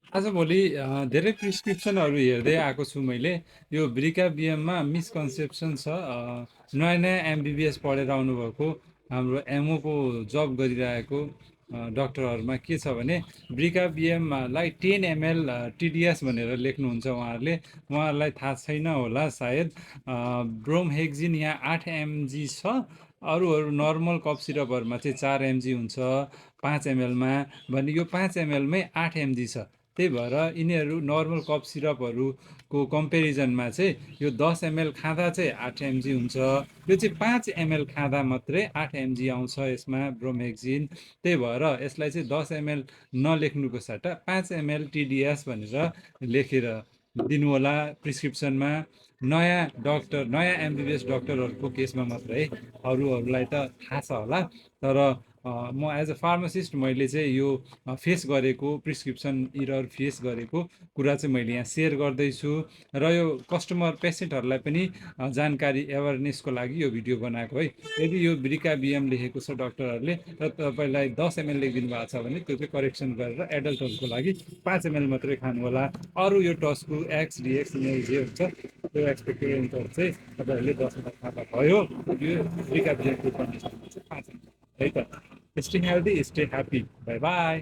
आजभोलि धेरै प्रिस्क्रिप्सनहरू हेर्दै आएको छु मैले। यो ब्रिकाबिएममा मिसकन्सेप्सन छ। नयाँ नयाँ एमबिबिएस पढेर आउनुभएको हाम्रो एमओको जब गरिरहेको डक्टरहरूमा के छ भने ब्रिकाबिएमलाई 10 ml टिडिएस भनेर लेख्नुहुन्छ उहाँहरूले। उहाँहरूलाई थाहा छैन होला सायद। ब्रोमहेक्जिन यहाँ 8 mg छ। अरूहरू नर्मल कफ सिरपहरूमा चाहिँ 4 mg हुन्छ 5 ml मा। भने यो 5 ml मै 8 mg छ। त्यही भएर यिनीहरू नर्मल कफ सिरपहरूको कम्पेरिजनमा चाहिँ यो 10 ml खाँदा चाहिँ 8 mg हुन्छ। यो चाहिँ 5 ml खाँदा मात्रै 8 mg आउँछ यसमा ब्रोमेक्जिन। त्यही भएर यसलाई चाहिँ 10 ml नलेख्नुको सट्टा 5 ml टिडिएस भनेर लेखेर दिनु होला प्रिस्क्रिप्सनमा। नयाँ डक्टर नयाँ एमबिबिएस डक्टरहरूको केसमा मात्रै है, अरूहरूलाई त थाहा छ होला। तर म एज अ फार्मासिस्ट मैले चाहिँ यो फेस गरेको प्रिस्क्रिप्सन इरर फेस गरेको कुरा चाहिँ मैले यहाँ सेयर गर्दैछु। र यो कस्टमर पेसेन्टहरूलाई पनि जानकारी एवेरनेसको लागि यो भिडियो बनाएको है। यदि यो ब्रिकाबिएम लेखेको छ डक्टरहरूले र तपाईँलाई 10 ml लेखिदिनु भएको छ भने त्यो चाहिँ करेक्सन गरेर एडल्टहरूको लागि 5 ml मात्रै खानु होला। अरू यो टस्कु एक्स डिएक्स यिनीहरू जे हुन्छ त्यो एक्सपेक्टेड चाहिँ तपाईँहरूले 10 ml खाँदा भयो। यो ब्रिकाबिएमको कन्डिसनमा चाहिँ 5 ml है त। Stay healthy stay happy. By by.